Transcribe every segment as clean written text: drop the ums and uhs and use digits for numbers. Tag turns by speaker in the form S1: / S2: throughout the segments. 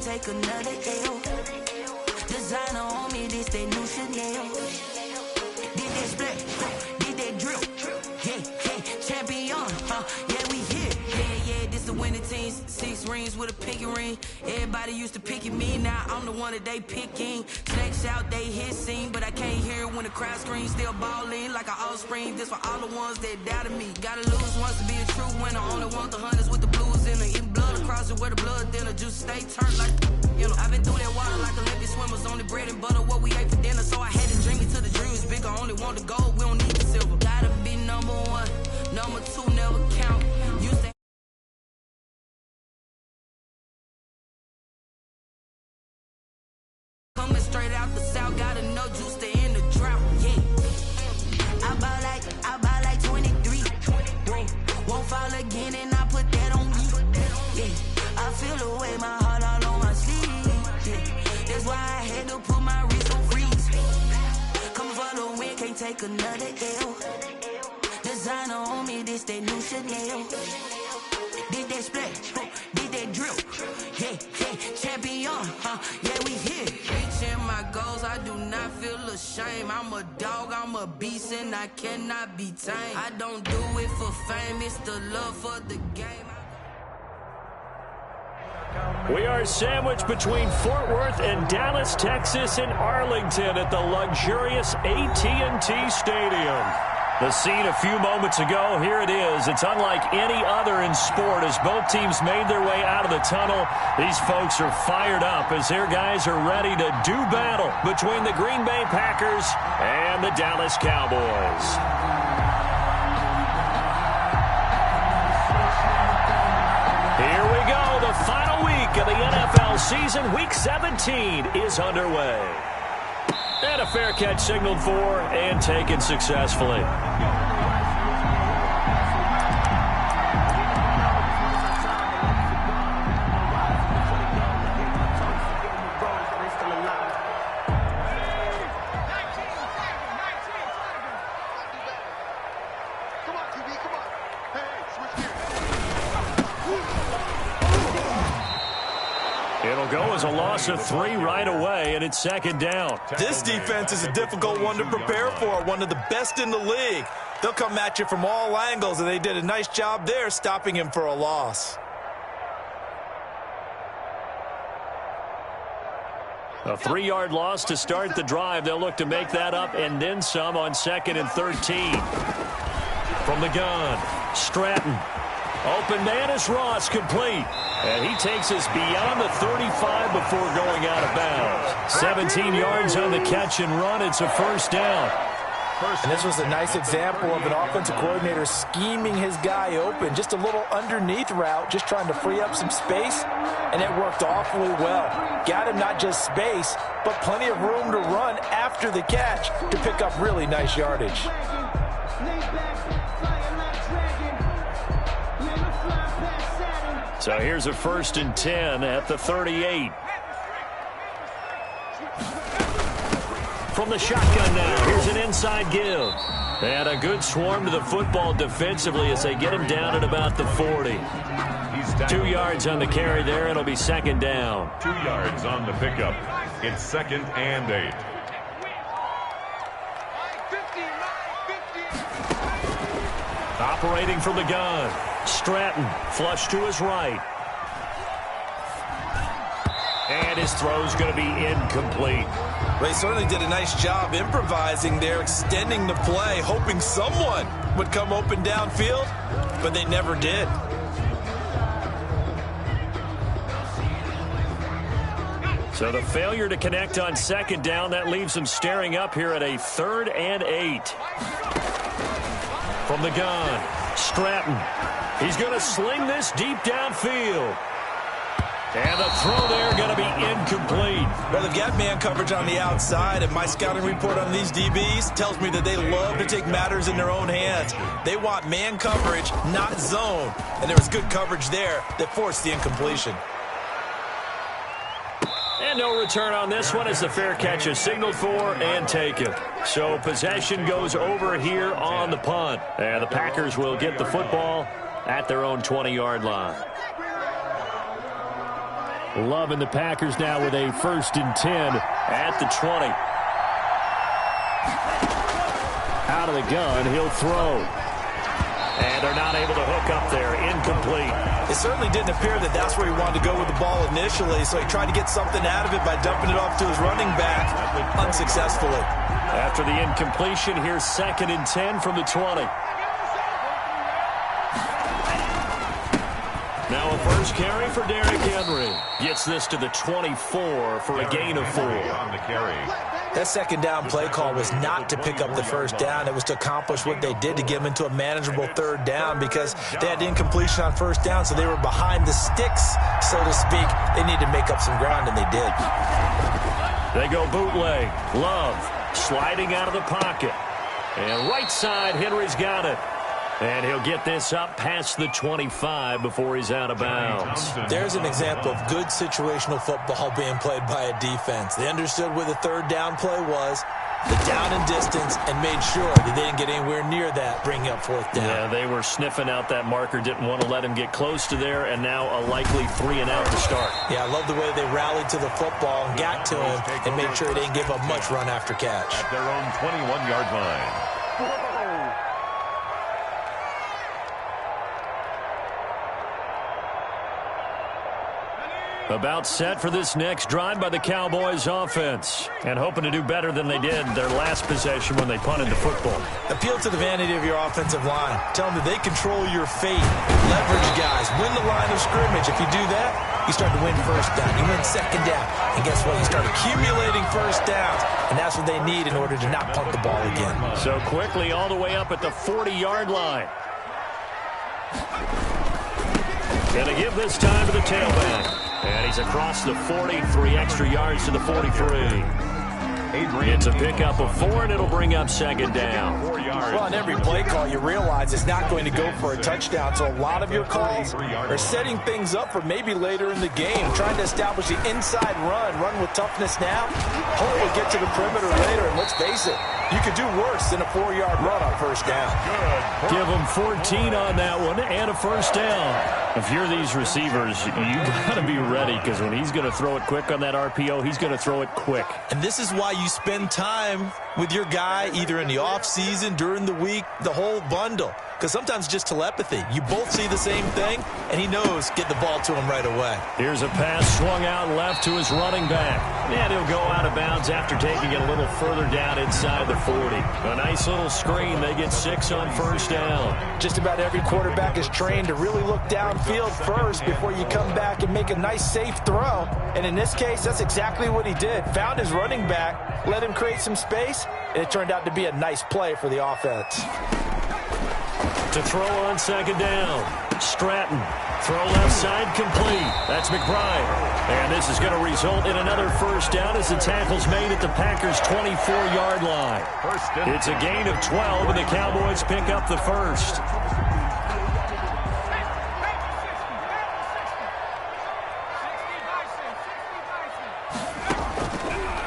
S1: take another L. Designer on me, this that new Chanel. Did that split, did that drill. Yeah, champion, yeah, we here. Yeah, this the winning teams. 6 rings with a pinky ring. Everybody used to pick at me, now I'm the one that they picking. Snakes out, they hit scene, but I can't hear it when the crowd screams. Still ballin' like an offspring. This for all the ones that doubted me. Gotta lose once to be a true winner. Only want the hunters with the blues in it. Eating blood across it where the blood thinner. Juice stay turned like, you know. I've been through that water like Olympic swimmers. Only bread and butter, what we ate for dinner. So I had to drink it till the dream was bigger. Only want the gold, we don't need the silver. Gotta be number 1, number 2 never count. Used to coming straight out the south, gotta know juice to end the drought. Yeah, I buy like 23. Won't fall again, and I put that on me. Yeah, I feel the way, my heart all on my sleeve. Yeah, that's why I had to put my wrist on freeze. Coming for the win, can't take another L. Designer on me, this that new Chanel. Did that split, did that drill. Yeah, champion, yeah, we here. Reaching my goals, I do not feel ashamed. I'm a dog, I'm a beast, and I cannot be tamed. I don't do it for fame, it's the love for the game.
S2: We are sandwiched between Fort Worth and Dallas, Texas, and Arlington at the luxurious AT&T Stadium. The scene a few moments ago, here it is. It's unlike any other in sport as both teams made their way out of the tunnel. These folks are fired up as their guys are ready to do battle between the Green Bay Packers and the Dallas Cowboys. Here we go. The final week of the NFL season, Week 17, is underway. And a fair catch signaled for and taken successfully. It'll go as a loss of 3 right away, and it's second down.
S3: This defense is a difficult one to prepare for, one of the best in the league. They'll come at you from all angles, and they did a nice job there stopping him for a loss.
S2: A 3-yard loss to start the drive. They'll look to make that up and then some on 2nd and 13. From the gun, Stratton. Open man is Ross, complete. And he takes us beyond the 35 before going out of bounds. 17 yards on the catch and run. It's a first down.
S4: And this was a nice example of an offensive coordinator scheming his guy open. Just a little underneath route, just trying to free up some space. And it worked awfully well. Got him not just space, but plenty of room to run after the catch to pick up really nice yardage.
S2: So here's a 1st and 10 at the 38. From the shotgun now, here's an inside give. And a good swarm to the football defensively as they get him down at about the 40. 2 yards on the carry there. It'll be second down.
S5: 2 yards on the pickup. It's 2nd and 8.
S2: Operating from the gun. Stratton, flush to his right. And his throw's going to be incomplete.
S3: They certainly did a nice job improvising there, extending the play, hoping someone would come open downfield, but they never did.
S2: So the failure to connect on 2nd down, that leaves them staring up here at a 3rd and 8. From the gun, Stratton. He's going to sling this deep downfield. And the throw there going to be incomplete.
S3: Well, they've got man coverage on the outside, and my scouting report on these DBs tells me that they love to take matters in their own hands. They want man coverage, not zone. And there was good coverage there that forced the incompletion.
S2: And no return on this one as the fair catch is signaled for and taken. So possession goes over here on the punt. And the Packers will get the football at their own 20-yard line. Love and the Packers now with a 1st and 10 at the 20. Out of the gun, he'll throw. And they're not able to hook up there. Incomplete.
S3: It certainly didn't appear that that's where he wanted to go with the ball initially, so he tried to get something out of it by dumping it off to his running back unsuccessfully.
S2: After the incompletion, here's 2nd and 10 from the 20. Now a first carry for Derrick Henry. Gets this to the 24 for a gain of 4.
S5: On the carry.
S3: That 2nd down play call was not to pick up the 1st down. It was to accomplish what they did, to get them into a manageable 3rd down, because they had incompletion on 1st down, so they were behind the sticks, so to speak. They needed to make up some ground, and they did.
S2: They go bootleg. Love sliding out of the pocket. And right side, Henry's got it. And he'll get this up past the 25 before he's out of bounds.
S3: There's an example of good situational football being played by a defense. They understood where the 3rd down play was, the down and distance, and made sure that they didn't get anywhere near that, bringing up 4th down.
S2: Yeah, they were sniffing out that marker, didn't want to let him get close to there, and now a likely 3 and out to start.
S3: Yeah, I love the way they rallied to the football and got to him and made sure they didn't give up much run after catch.
S5: At their own 21-yard line.
S2: About set for this next drive by the Cowboys offense, and hoping to do better than they did their last possession when they punted the football.
S3: Appeal to the vanity of your offensive line. Tell them that they control your fate. Leverage guys. Win the line of scrimmage. If you do that, you start to win 1st down. You win 2nd down. And guess what? You start accumulating 1st downs. And that's what they need in order to not punt the ball again.
S2: So quickly all the way up at the 40-yard line. Gonna give this time to the tailback. And he's across the 40, 3 extra yards to the 43. It's a pickup of 4, and it'll bring up 2nd down.
S4: Well, on every play call, you realize it's not going to go for a touchdown, so a lot of your calls are setting things up for maybe later in the game, trying to establish the inside run with toughness now, hopefully get to the perimeter later, and let's face it, you could do worse than a 4-yard run on 1st down.
S2: Give him 14 on that one and a 1st down. If you're these receivers, you got to be ready, because when he's going to throw it quick on that RPO, he's going to throw it quick.
S3: And this is why you spend time with your guy either in the offseason, during the week, the whole bundle. Because sometimes just telepathy. You both see the same thing, and he knows get the ball to him right away.
S2: Here's a pass swung out left to his running back. And he'll go out of bounds after taking it a little further down inside the 40. A nice little screen. They get 6 on 1st down.
S4: Just about every quarterback is trained to really look downfield first before you come back and make a nice, safe throw. And in this case, that's exactly what he did. Found his running back, let him create some space, and it turned out to be a nice play for the offense.
S2: To throw on 2nd down. Stratton. Throw left side complete. That's McBride. And this is going to result in another 1st down as the tackle's made at the Packers' 24-yard line. It's a gain of 12, and the Cowboys pick up the 1st.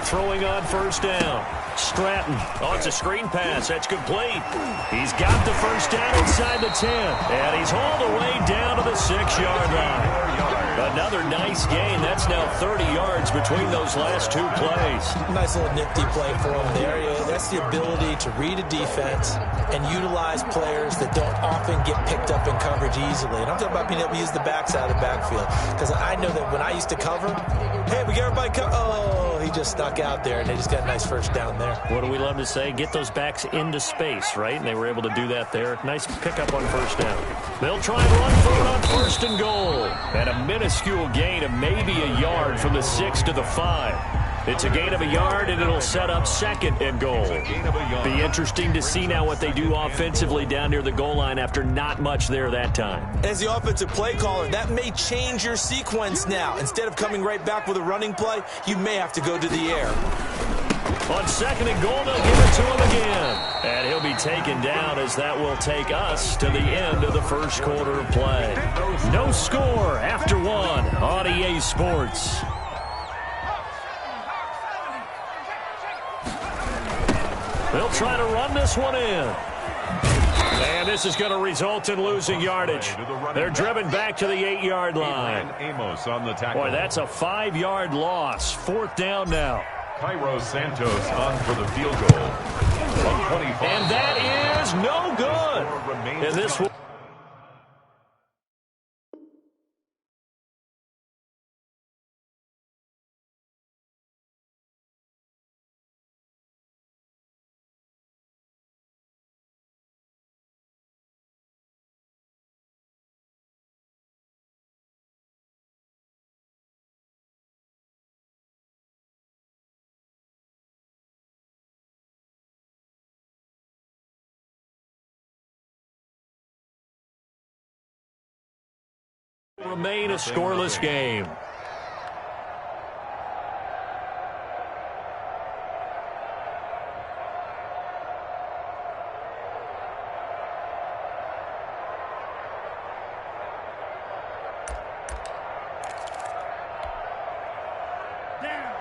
S2: Throwing on 1st down. Stratton. Oh, it's a screen pass. That's complete. He's got the 1st down inside the 10. And he's hauled away down to the 6-yard line. Another nice gain. That's now 30 yards between those last 2 plays.
S3: Nice little nifty play for him there. That's the ability to read a defense and utilize players that don't often get picked up in coverage easily. And I'm talking about being able to use the backside of the backfield. Because I know that when I used to cover, hey, we got everybody cover. Oh, he just snuck out there, and they just got a nice 1st down there.
S2: What do we love to say? Get those backs into space, right? And they were able to do that there. Nice pickup on 1st down. They'll try and run for it on 1st and goal. And a minuscule gain of maybe a yard from the 6 to the 5. It's a gain of a yard, and it'll set up 2nd and goal. Be interesting to see now what they do offensively down near the goal line after not much there that time.
S3: As the offensive play caller, that may change your sequence now. Instead of coming right back with a running play, you may have to go to the air.
S2: On 2nd and goal, they'll give it to him again. And he'll be taken down as that will take us to the end of the 1st quarter of play. No score after 1 on EA Sports. They'll try to run this one in. And this is going to result in losing yardage. They're driven back to the 8-yard line.
S5: Amos on the tackle.
S2: Boy, that's a 5-yard loss. 4th down now.
S5: Cairo Santos on for the field goal. From 25.
S2: And that is no good. And this will... remain a scoreless game.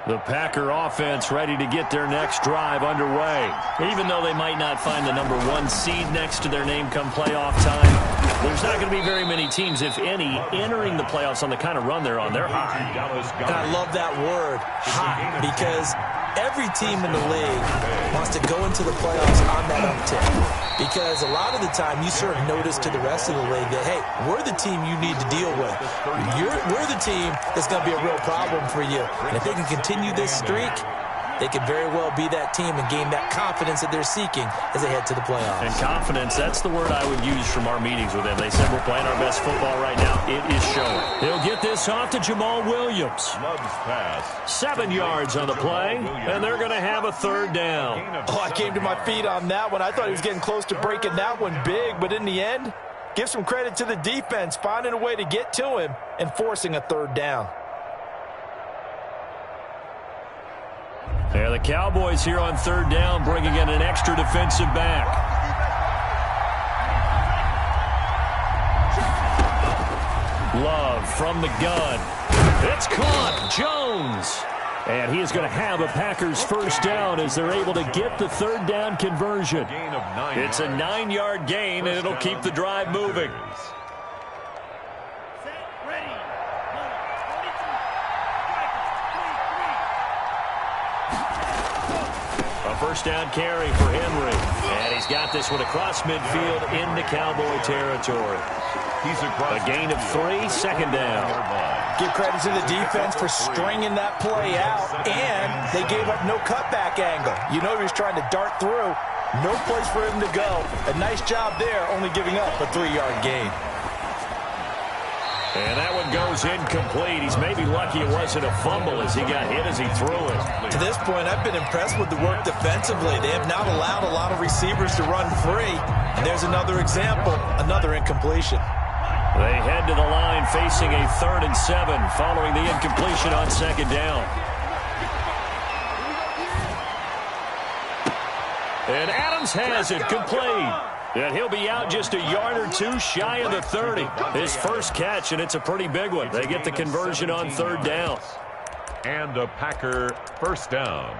S2: The Packer offense ready to get their next drive underway. Even though they might not find the number 1 seed next to their name come playoff time, there's not going to be very many teams, if any, entering the playoffs on the kind of run they're on. They're hot.
S3: And I love that word, hot, because every team in the league wants to go into the playoffs on that uptick. Because a lot of the time you sort of notice to the rest of the league that, hey, we're the team you need to deal with. We're the team that's going to be a real problem for you. And if they can continue this streak, they could very well be that team and gain that confidence that they're seeking as they head to the playoffs.
S2: And confidence, that's the word I would use from our meetings with them. They said we're playing our best football right now. It is showing. He'll get this off to Jamal Williams. 7 yards on the play, and they're going to have a 3rd down.
S4: Oh, I came to my feet on that one. I thought he was getting close to breaking that one big, but in the end, give some credit to the defense, finding a way to get to him and forcing a 3rd down.
S2: Yeah, the Cowboys here on 3rd down, bringing in an extra defensive back. Love from the gun. It's caught. Jones. And he is going to have a Packers 1st down as they're able to get the 3rd down conversion. It's a 9-yard gain, and it'll keep the drive moving. First down carry for Henry. And he's got this one across midfield into Cowboy territory. A gain of 3, 2nd down.
S4: Give credit to the defense for stringing that play out, and they gave up no cutback angle. You know he was trying to dart through. No place for him to go. A nice job there, only giving up a 3-yard gain.
S2: And that one goes incomplete. He's maybe lucky it wasn't a fumble as he got hit as he threw it.
S3: To this point, I've been impressed with the work defensively. They have not allowed a lot of receivers to run free. And there's another example, another incompletion.
S2: They head to the line facing a 3rd and 7 following the incompletion on 2nd down. And Adams has it complete. And he'll be out just a yard or 2 shy of the 30. His first catch, and it's a pretty big one. They get the conversion on 3rd down.
S5: And a Packer 1st down.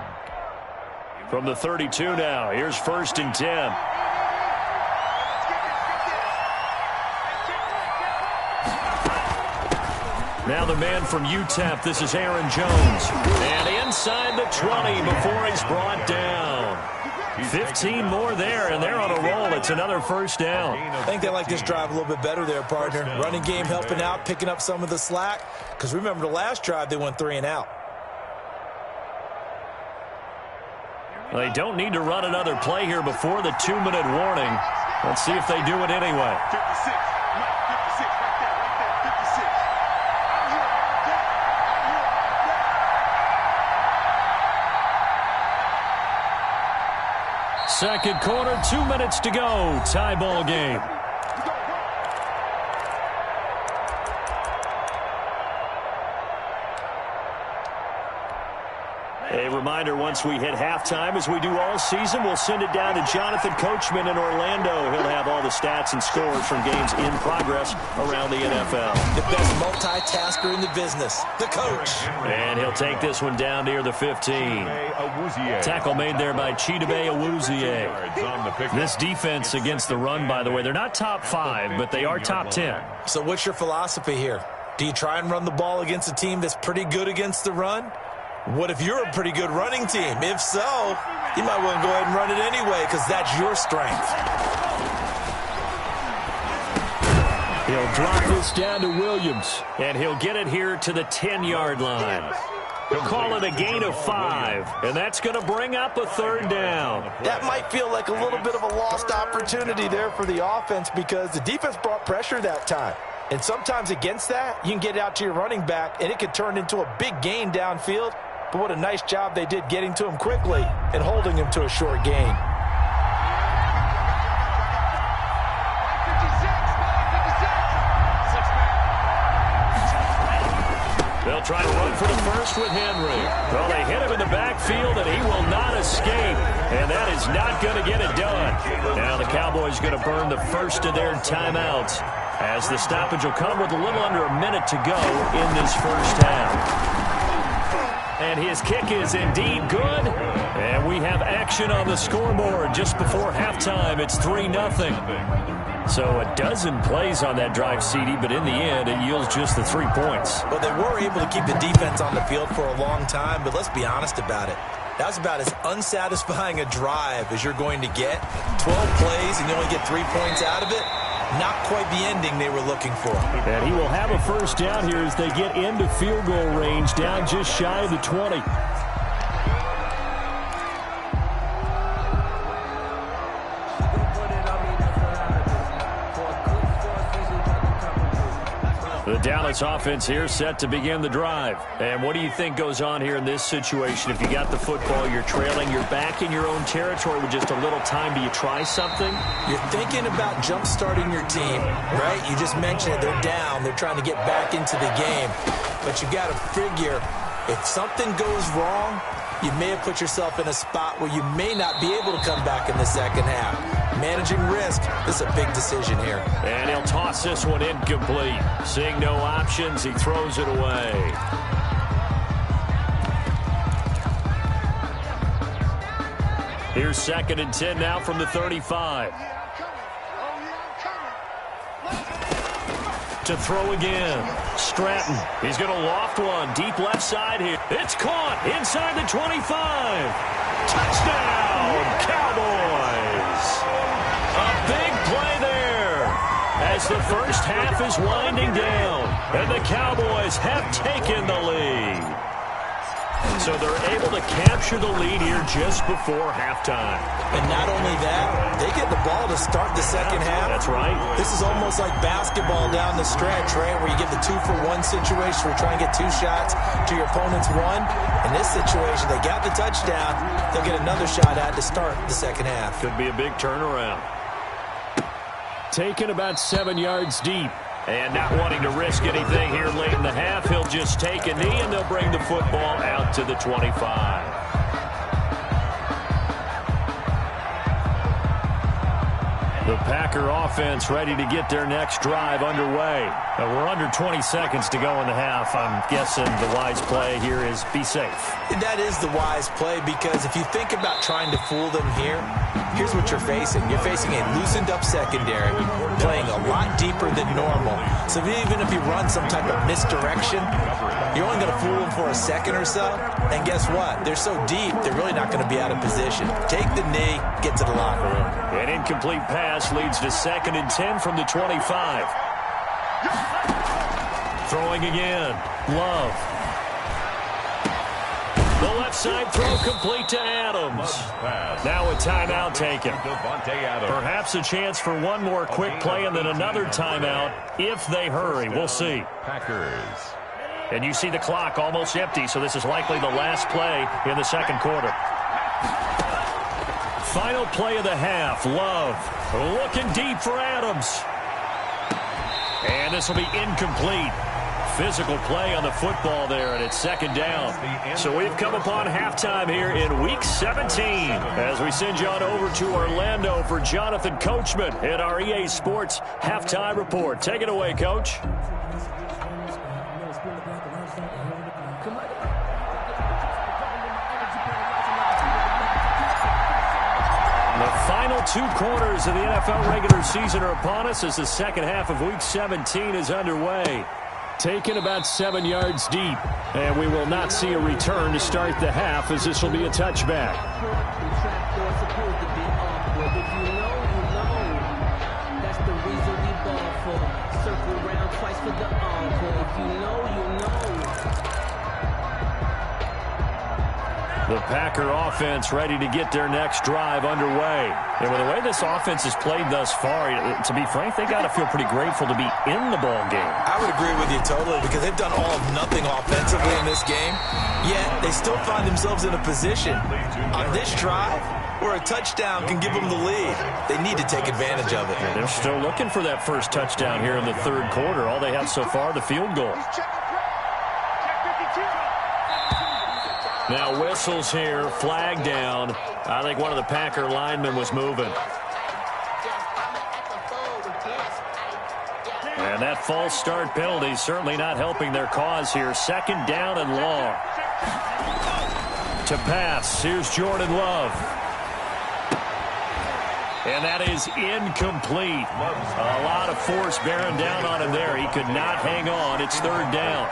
S2: From the 32 now, here's 1st and 10. Now the man from UTEP, this is Aaron Jones. And inside the 20 before he's brought down. 15 more there, and they're on a roll. It's another 1st down.
S3: I think they like this drive a little bit better there, partner. Running game helping out, picking up some of the slack. Because remember, the last drive, they went 3 and out.
S2: They don't need to run another play here before the 2-minute warning. Let's see if they do it anyway.
S6: 56.
S2: 2nd quarter, 2 minutes to go. Tie ball game. A reminder, once we hit halftime, as we do all season, we'll send it down to Jonathan Coachman in Orlando. He'll have all the stats and scores from games in progress around the NFL.
S3: The best multitasker in the business, the coach.
S2: And he'll take this one down near the 15. Tackle made there by Chidobe Awuzie. This defense against the run, by the way, they're not top 5, but they are top 10.
S3: So what's your philosophy here? Do you try and run the ball against a team that's pretty good against the run? What if you're a pretty good running team? If so, you might want to go ahead and run it anyway because that's your strength.
S2: He'll drop this down to Williams, and he'll get it here to the 10-yard line. He'll call it a gain of 5, and that's going to bring up a 3rd down.
S4: That might feel like a little bit of a lost opportunity there for the offense because the defense brought pressure that time. And sometimes against that, you can get it out to your running back, and it could turn into a big gain downfield. But what a nice job they did getting to him quickly and holding him to a short gain.
S2: They'll try to run for the first with Henry. Well, they hit him in the backfield, and he will not escape. And that is not going to get it done. Now the Cowboys going to burn the first of their timeouts, as the stoppage will come with a little under a minute to go in this first half. And his kick is indeed good. And we have action on the scoreboard just before halftime. It's 3-0. So a dozen plays on that drive, CD, but in the end, it yields just the 3 points.
S3: Well, they were able to keep the defense on the field for a long time, but let's be honest about it. That was about as unsatisfying a drive as you're going to get. 12 plays and you only get 3 points out of it. Not quite the ending they were looking for.
S2: And he will have a first down here as they get into field goal range, down just shy of the 20. The Dallas offense here set to begin the drive. And what do you think goes on here in this situation? If you got the football, you're trailing, you're back in your own territory with just a little time. Do you try something?
S3: You're thinking about jump-starting your team, right? You just mentioned it. They're down. They're trying to get back into the game. But you got to figure, if something goes wrong, you may have put yourself in a spot where you may not be able to come back in the second half. Managing risk, this is a big decision here.
S2: And he'll toss this one incomplete. Seeing no options, he throws it away. Here's 2nd and 10 now from the 35. To throw again. Stratton. He's going to loft one. Deep left side here. It's caught inside the 25. Touchdown, Cowboys. A big play there as the first half is winding down. And the Cowboys have taken the lead. So they're able to capture the lead here just before halftime.
S3: And not only that, they get the ball to start the second half.
S2: That's right.
S3: This is almost like basketball down the stretch, right, where you get the 2-for-1 situation where you're trying to get 2 shots to your opponent's 1. In this situation, they got the touchdown. They'll get another shot at to start the second half.
S2: Could be a big turnaround. Taken about 7 yards deep. And not wanting to risk anything here late in the half, he'll just take a knee, and they'll bring the football out to the 25. The Packer offense ready to get their next drive underway. We're under 20 seconds to go in the half. I'm guessing the wise play here is be safe.
S3: That is the wise play, because if you think about trying to fool them here, here's what you're facing. You're facing a loosened up secondary, playing a lot deeper than normal. So even if you run some type of misdirection, you're only going to fool them for a second or so. And guess what? They're so deep, they're really not going to be out of position. Take the knee, get to the locker room.
S2: An incomplete pass leads to 2nd and 10 from the 25. Throwing again. Love. The left side throw complete to Adams. Now a timeout taken. Perhaps a chance for one more quick play and then another timeout if they hurry. We'll see.
S5: Packers.
S2: And you see the clock almost empty, so this is likely the last play in the second quarter. Final play of the half. Love looking deep for Adams. And this will be incomplete. physical play on the football there, and it's second down. So we've come upon halftime here in Week 17 as we send you on over to Orlando for Jonathan Coachman in our EA Sports Halftime Report. Take it away, Coach. The final 2 quarters of the NFL regular season are upon us as the second half of Week 17 is underway. Taken about 7 yards deep, and we will not see a return to start the half as this will be a touchback. The Packer offense ready to get their next drive underway. And with the way this offense has played thus far, to be frank, they got to feel pretty grateful to be in the ball game.
S3: I would agree with you totally because they've done all of nothing offensively in this game, yet they still find themselves in a position on this drive where a touchdown can give them the lead. They need to take advantage of it.
S2: And they're still looking for that first touchdown here in the third quarter. All they have so far, the field goal. Now whistles here, flag down. I think one of the Packer linemen was moving. And that false start penalty certainly not helping their cause here. Second down and long. To pass, here's Jordan Love. And that is incomplete. A lot of force bearing down on him there. He could not hang on. It's third down.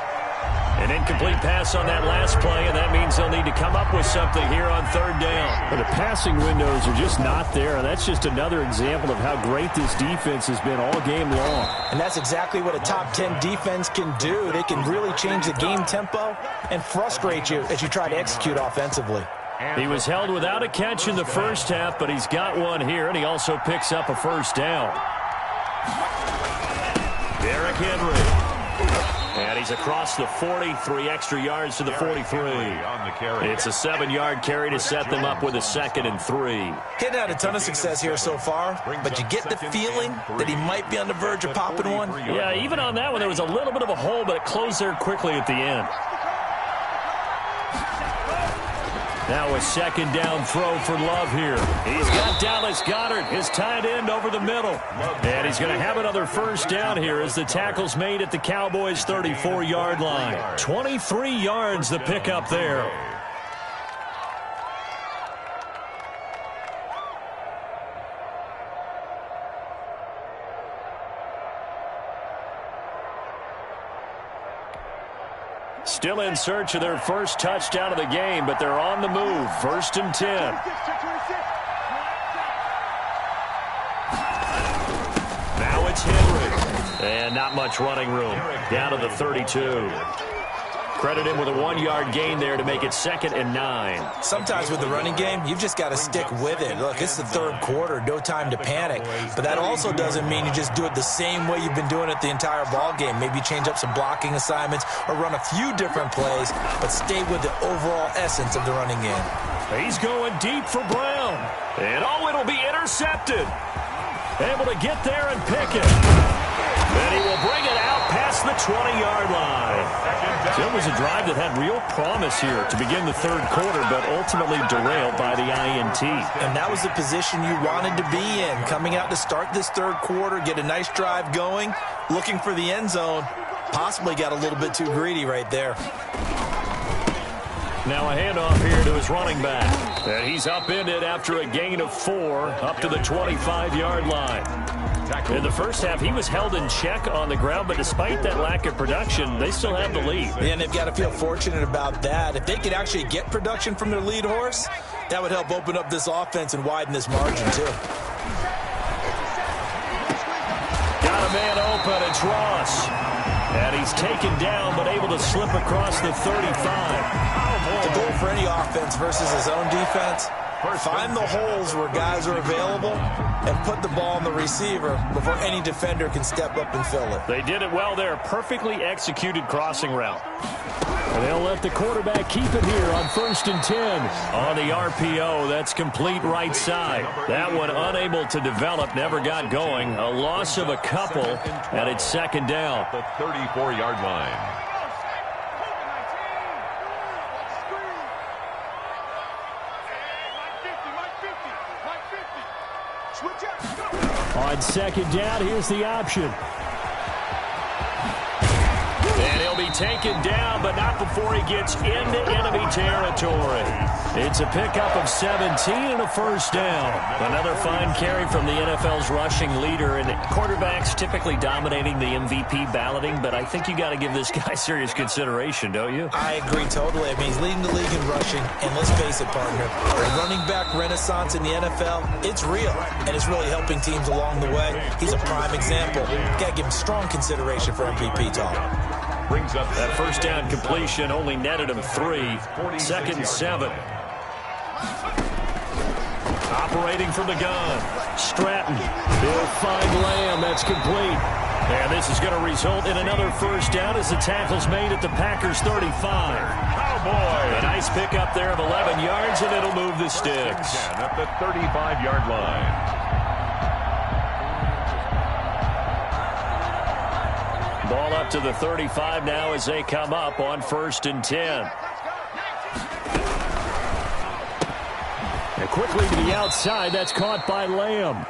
S2: An incomplete pass on that last play, and that means they'll need to come up with something here on third down. But the passing windows are just not there, and that's just another example of how great this defense has been all game long.
S4: And that's exactly what a top 10 defense can do. They can really change the game tempo and frustrate you as you try to execute offensively.
S2: He was held without a catch in the first half, but he's got one here, and he also picks up a first down. Derrick Henry. And he's across the 40, 3 extra yards to the 43. It's a 7-yard carry to set them up with a 2nd and 3.
S3: He's had a ton of success here so far, but you get the feeling that he might be on the verge of popping one.
S2: Yeah, even on that one, there was a little bit of a hole, but it closed there quickly at the end. Now a second down throw for Love here. He's got Dallas Goedert, his tight end, over the middle. And he's going to have another first down here as the tackle's made at the Cowboys' 34-yard line. 23 yards the pickup there. Still in search of their first touchdown of the game, but they're on the move. 1st and 10. Now it's Henry. And not much running room. Down to the 32. Credit him with a 1-yard gain there to make it 2nd and 9.
S3: Sometimes with the running game, you've just got to stick with it. Look, it's the third quarter, no time to panic. But that also doesn't mean you just do it the same way you've been doing it the entire ball game. Maybe change up some blocking assignments or run a few different plays, but stay with the overall essence of the running game.
S2: He's going deep for Brown. And it'll be intercepted. Able to get there and pick it. And he will bring it out past the 20-yard line. So it was a drive that had real promise here to begin the third quarter, but ultimately derailed by the INT.
S3: And that was the position you wanted to be in, coming out to start this third quarter, get a nice drive going, looking for the end zone. Possibly got a little bit too greedy right there.
S2: Now a handoff here to his running back. And he's upended after a gain of 4 up to the 25-yard line. In the first half, he was held in check on the ground, but despite that lack of production, they still have the lead.
S3: And they've got to feel fortunate about that. If they could actually get production from their lead horse, that would help open up this offense and widen this margin, too.
S2: Got a man open, it's Ross. And he's taken down, but able to slip across the 35.
S3: The goal for any offense versus his own defense, find the holes where guys are available and put the ball on the receiver before any defender can step up and fill it.
S2: They did it well there. Perfectly executed crossing route. And they'll let the quarterback keep it here on 1st and 10. On the RPO, that's complete right side. That one unable to develop, never got going. A loss of a couple, and it's 2nd down.
S5: The 34-yard line.
S2: On 2nd down, here's the option. And he'll be taken down, but not before he gets into enemy territory. It's a pickup of 17 and a 1st down. Another fine carry from the NFL's rushing leader, and quarterbacks typically dominating the MVP balloting, but I think you got to give this guy serious consideration, don't you?
S3: I agree totally. I mean, he's leading the league in rushing, and let's face it, partner, the running back renaissance in the NFL, it's real, and it's really helping teams along the way. He's a prime example. Got to give him strong consideration for MVP talk.
S5: Brings up
S2: that 1st down completion only netted him 3. 2nd and 7. Operating from the gun. Stratton. He'll find Lamb. That's complete. And this is going to result in another 1st down as the tackle's made at the Packers' 35.
S5: Cowboy.
S2: A nice pickup there of 11 yards, and it'll move the sticks.
S5: At the 35-yard line.
S2: Ball up to the 35 now as they come up on 1st and 10. And quickly to the outside, that's caught by Lamb.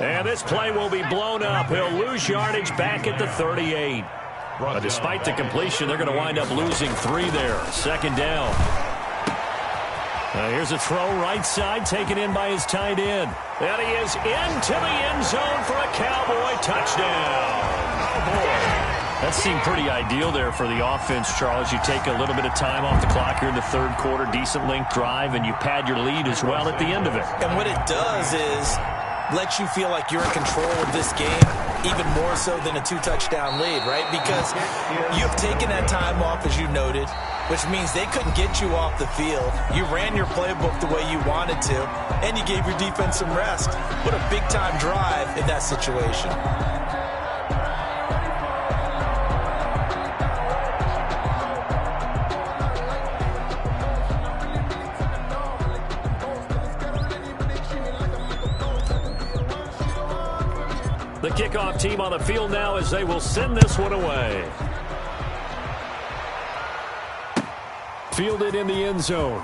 S2: And this play will be blown up. He'll lose yardage back at the 38. But despite the completion, they're going to wind up losing 3 there. 2nd down. Here's a throw right side, taken in by his tight end. And he is into the end zone for a Cowboy touchdown. That seemed pretty ideal there for the offense, Charles. You take a little bit of time off the clock here in the 3rd quarter, decent length drive, and you pad your lead as well at the end of it.
S3: And what it does is let you feel like you're in control of this game, even more so than a 2-touchdown lead, right? Because you've taken that time off, as you noted, which means they couldn't get you off the field. You ran your playbook the way you wanted to, and you gave your defense some rest. What a big-time drive in that situation.
S2: The kickoff team on the field now as they will send this one away. Fielded in the end zone.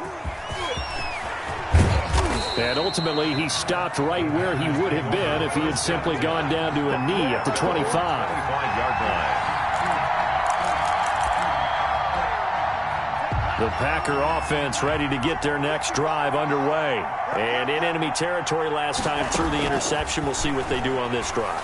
S2: And ultimately, he stopped right where he would have been if he had simply gone down to a knee at the 25.
S5: 25-yard line.
S2: The Packer offense ready to get their next drive underway. And in enemy territory last time through the interception. We'll see what they do on this drive.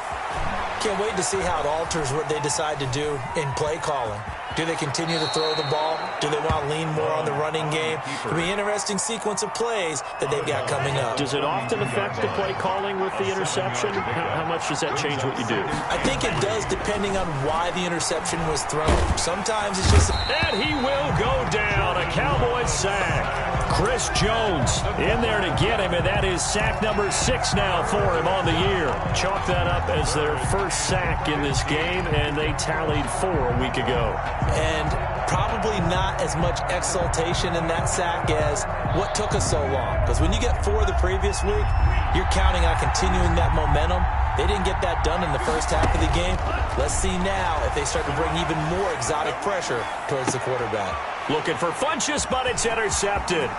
S3: Can't wait to see how it alters what they decide to do in play calling. Do they continue to throw the ball? Do they want to lean more on the running game? It'll be an interesting sequence of plays that they've got coming up.
S2: Does it often affect the play calling with the interception? How much does that change what you do?
S3: I think it does, depending on why the interception was thrown. Sometimes it's just...
S2: And he will go down. A Cowboys sack. Chris Jones in there to get him, and that is sack number 6 now for him on the year. Chalk that up as their first sack in this game, and they tallied 4 a week ago.
S3: And probably not as much exultation in that sack as what took us so long. Because when you get 4 the previous week, you're counting on continuing that momentum. They didn't get that done in the first half of the game. Let's see now if they start to bring even more exotic pressure towards the quarterback.
S2: Looking for Funchess, but it's intercepted.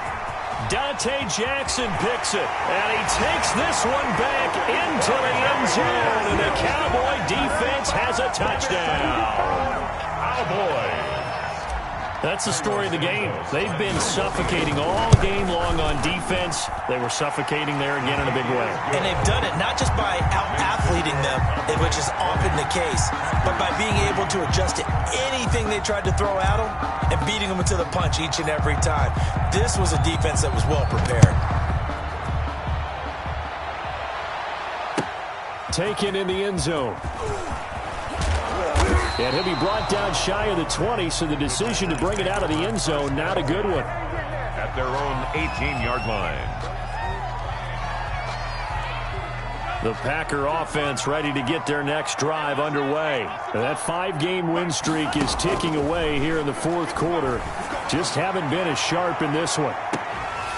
S2: Dante Jackson picks it, and he takes this one back into the end zone, and the Cowboy defense has a touchdown.
S5: Cowboy.
S2: That's the story of the game. They've been suffocating all game long on defense. They were suffocating there again in a big way.
S3: And they've done it not just by out-athleting them, which is often the case, but by being able to adjust to anything they tried to throw at them and beating them into the punch each and every time. This was a defense that was well prepared.
S2: Taken in the end zone. And he'll be brought down shy of the 20, so the decision to bring it out of the end zone, not a good one. At
S5: their own 18-yard line.
S2: The Packer offense ready to get their next drive underway. And that 5-game win streak is ticking away here in the fourth quarter. Just haven't been as sharp in this one.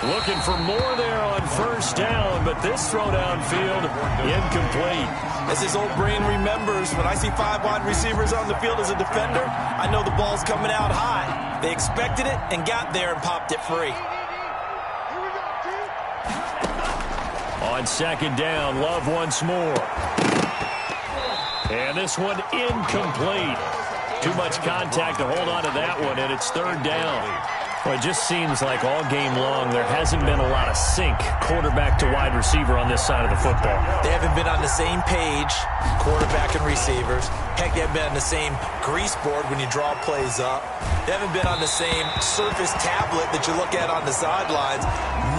S2: Looking for more there on first down, but this throw downfield incomplete.
S3: As his old brain remembers, when I see 5 wide receivers on the field as a defender, I know the ball's coming out high. They expected it and got there and popped it free.
S2: On second down, Love once more. And this one incomplete. Too much contact to hold on to that one, and it's third down. Well, it just seems like all game long there hasn't been a lot of sync quarterback to wide receiver on this side of the football.
S3: They haven't been on the same page, quarterback and receivers. Heck, they haven't been on the same grease board when you draw plays up. They haven't been on the same surface tablet that you look at on the sidelines.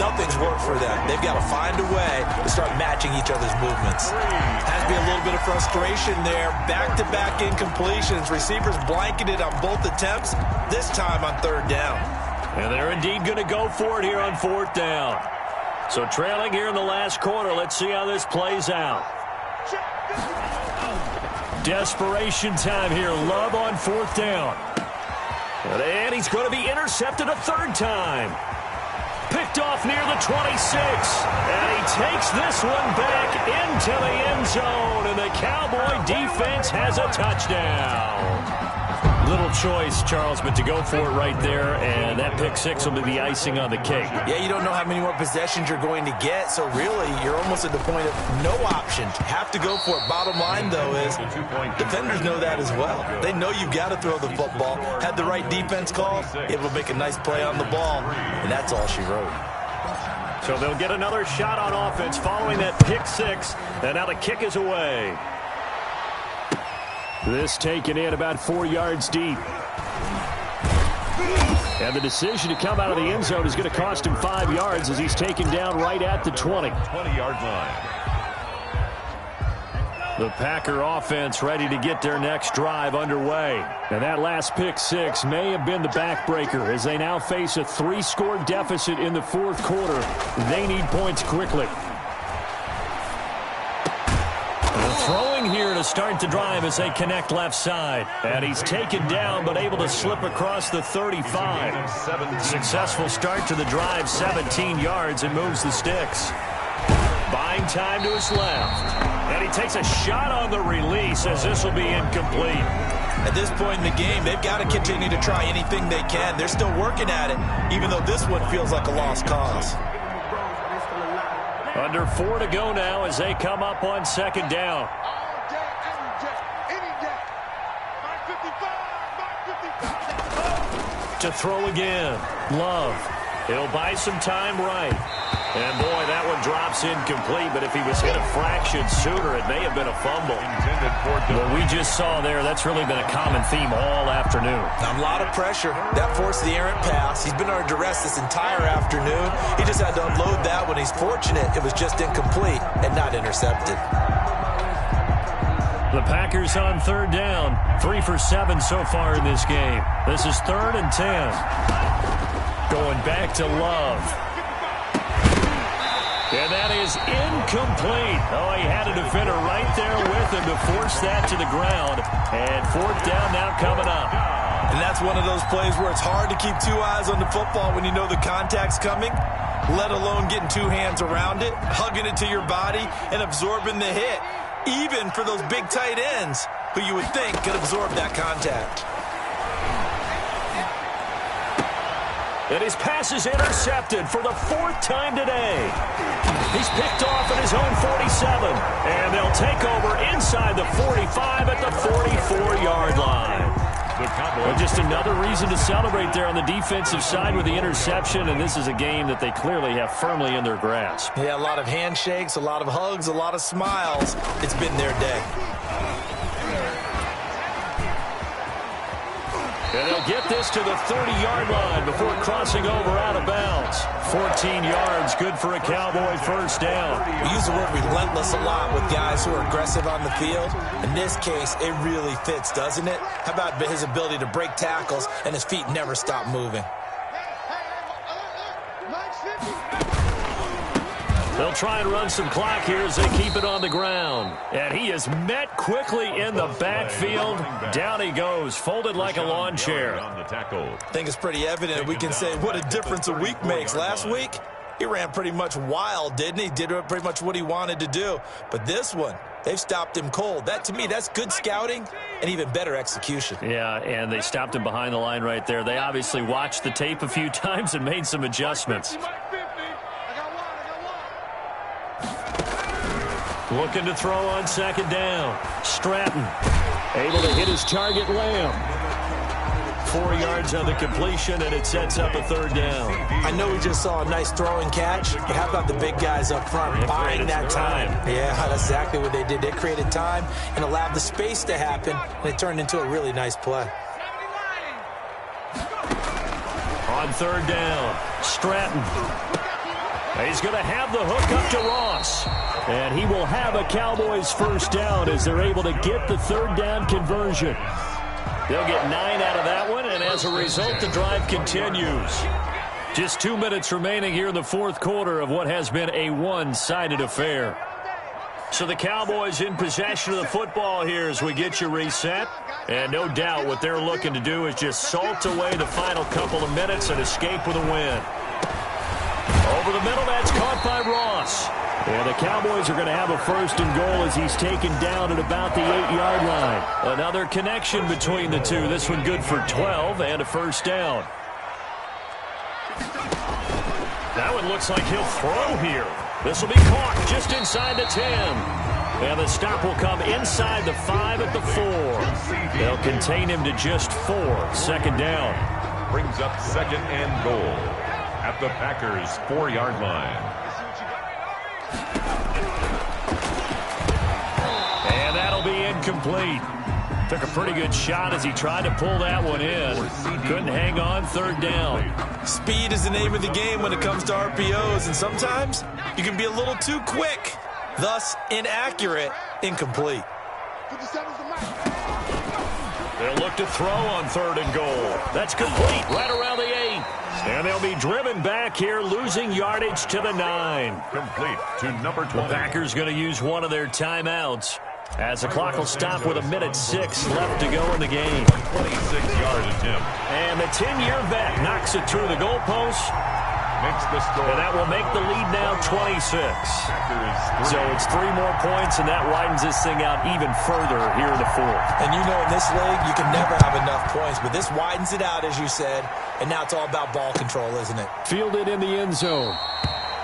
S3: Nothing's worked for them. They've got to find a way to start matching each other's movements. Has to be a little bit of frustration there. Back-to-back incompletions. Receivers blanketed on both attempts, this time on third down.
S2: And they're indeed going to go for it here on fourth down. So trailing here in the last quarter, let's see how this plays out. Desperation time here. Love on fourth down. And he's going to be intercepted a third time. Picked off near the 26. And he takes this one back into the end zone. And the Cowboy defense has a touchdown. Little choice, Charles, but to go for it right there, and that pick six will be the icing on the cake.
S3: Yeah, you don't know how many more possessions you're going to get, so really you're almost at the point of no options. Have to go for it. Bottom line, though, is defenders know that as well. They know you've got to throw the football. Had the right defense call, able to make a nice play on the ball, and that's all she wrote.
S2: So they'll get another shot on offense following that pick six, and now the kick is away. This taken in about 4 yards deep. And the decision to come out of the end zone is going to cost him 5 yards as he's taken down right at the 20.
S5: 20-yard line.
S2: The Packer offense ready to get their next drive underway. And that last pick six may have been the backbreaker as they now face a 3-score deficit in the fourth quarter. They need points quickly. Throwing here to start the drive as they connect left side. And he's taken down but able to slip across the 35. Successful start to the drive, 17 yards, and moves the sticks. Buying time to his left. And he takes a shot on the release as this will be incomplete.
S3: At this point in the game, they've got to continue to try anything they can. They're still working at it, even though this one feels like a lost cause.
S2: Under 4 to go now as they come up on second down. To throw again. Love. He'll buy some time right. And, boy, that one drops incomplete, but if he was hit a fraction sooner, it may have been a fumble. What we just saw there, that's really been a common theme all afternoon.
S3: A lot of pressure. That forced the errant pass. He's been under duress this entire afternoon. He just had to unload that when he's fortunate it was just incomplete and not intercepted.
S2: The Packers on third down. 3 for 7 so far in this game. This is 3rd and 10. Going back to Love. And that is incomplete. Oh, he had a defender right there with him to force that to the ground. And fourth down now coming up.
S3: And that's one of those plays where it's hard to keep 2 eyes on the football when you know the contact's coming, let alone getting 2 hands around it, hugging it to your body, and absorbing the hit. Even for those big tight ends who you would think could absorb that contact.
S2: And his pass is intercepted for the 4th time today. He's picked off at his own 47. And they'll take over inside the 45 at the 44-yard line. Well, just another reason to celebrate there on the defensive side with the interception. And this is a game that they clearly have firmly in their grasp.
S3: Yeah, a lot of handshakes, a lot of hugs, a lot of smiles. It's been their day.
S2: And they'll get this to the 30-yard line before crossing over out of bounds. 14 yards, good for a Cowboy first down.
S3: We use the word relentless a lot with guys who are aggressive on the field. In this case, it really fits, doesn't it? How about his ability to break tackles and his feet never stop moving?
S2: They'll try and run some clock here as they keep it on the ground. And he is met quickly in the backfield. Down he goes, folded like a lawn chair.
S3: I think it's pretty evident we can say what a difference a week makes. Last week, he ran pretty much wild, didn't he? Did pretty much what he wanted to do. But this one, they've stopped him cold. That, to me, that's good scouting and even better execution.
S2: Yeah, and they stopped him behind the line right there. They obviously watched the tape a few times and made some adjustments. Looking to throw on second down. Stratton able to hit his target, Lamb. 4 yards on the completion, and it sets up a third down.
S4: I know we just saw a nice throwing catch, but how about the big guys up front buying that time? Yeah, that's exactly what they did. They created time and allowed the space to happen, and it turned into a really nice play.
S2: On third down, Stratton. He's going to have the hook up to Ross. And he will have a Cowboys first down as they're able to get the third down conversion. They'll get 9 out of that one, and as a result, the drive continues. Just 2 minutes remaining here in the fourth quarter of what has been a one-sided affair. So the Cowboys in possession of the football here as we get you reset. And no doubt what they're looking to do is just salt away the final couple of minutes and escape with a win. Over the middle, that's caught by Ross. And the Cowboys are going to have a first and goal as he's taken down at about the 8-yard line. Another connection between the two. This one good for 12 and a first down. That one looks like he'll throw here. This will be caught just inside the 10. And the stop will come inside the 5 at the 4. They'll contain him to just 4. Second down.
S5: Brings up second and goal at the Packers' 4-yard line.
S2: And that'll be incomplete. Took a pretty good shot as he tried to pull that one in. Couldn't hang on, third down.
S3: Speed is the name of the game when it comes to RPOs, and sometimes you can be a little too quick, thus inaccurate, incomplete.
S2: They'll look to throw on third and goal. That's complete right around the 8. And they'll be driven back here, losing yardage to the 9.
S5: Complete to number 20.
S2: The Packers going to use one of their timeouts as the clock will stop with 1:06 left to go in the game.
S5: 26-yard attempt.
S2: And the 10-year vet knocks it through the goalpost.
S5: Makes the score.
S2: And that will make the lead now 26. So it's 3 more points, and that widens this thing out even further here in the fourth.
S3: And you know in this league, you can never have enough points, but this widens it out, as you said, and now it's all about ball control, isn't it?
S2: Fielded in the end zone.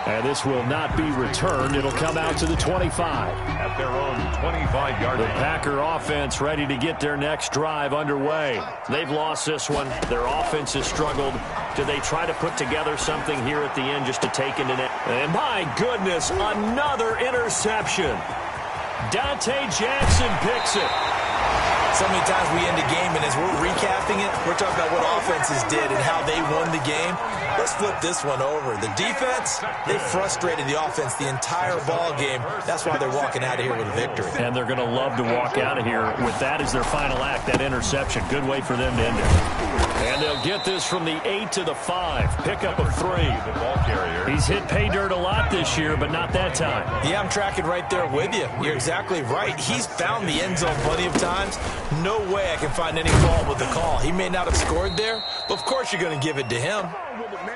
S2: And this will not be returned. It'll come out to the 25.
S5: At their own 25-yard line.
S2: The Packer offense ready to get their next drive underway. They've lost this one. Their offense has struggled. Do they try to put together something here at the end just to take into net? And my goodness, another interception. Dante Jackson picks it.
S3: So many times we end a game, and as we're recapping it, we're talking about what offenses did and how they won the game. Let's flip this one over. The defense, they frustrated the offense the entire ball game. That's why they're walking out of here with a victory.
S2: And they're going to love to walk out of here with that as their final act, that interception. Good way for them to end it. And they'll get this from the 8 to the 5. Pickup of 3.
S5: The ball carrier.
S2: He's hit pay dirt a lot this year, but not that time.
S3: Yeah, I'm tracking right there with you. You're exactly right. He's found the end zone plenty of times. No way I can find any fault with the call. He may not have scored there, but of course you're going to give it to him.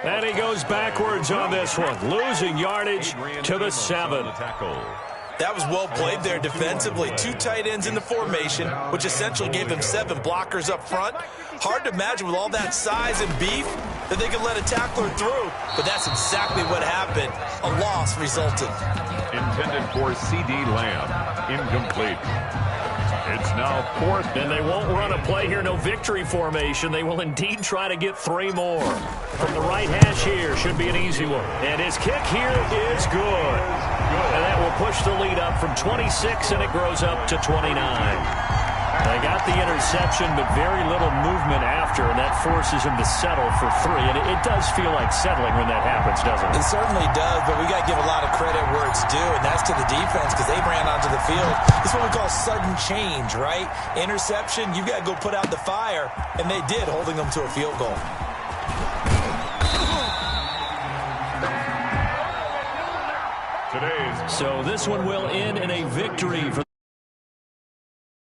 S2: And he goes backwards on this one, losing yardage to the 7.
S3: That was well played there defensively. 2 tight ends in the formation, which essentially gave him 7 blockers up front. Hard to imagine with all that size and beef that they could let a tackler through, but that's exactly what happened. A loss resulted.
S5: Intended for C.D. Lamb. Incomplete. It's now 4th.
S2: And they won't run a play here, no victory formation. They will indeed try to get 3 more. From the right hash here, should be an easy one. And his kick here is good. And that will push the lead up from 26, and it grows up to 29. They got the interception, but very little movement after, and that forces him to settle for 3. And it does feel like settling when that happens, doesn't it?
S3: It certainly does, but we got to give a lot of credit where it's due, and that's to the defense because they ran onto the field. It's what we call sudden change, right? Interception, you got to go put out the fire, and they did, holding them to a field goal.
S5: Today's
S2: So this one will end in a victory for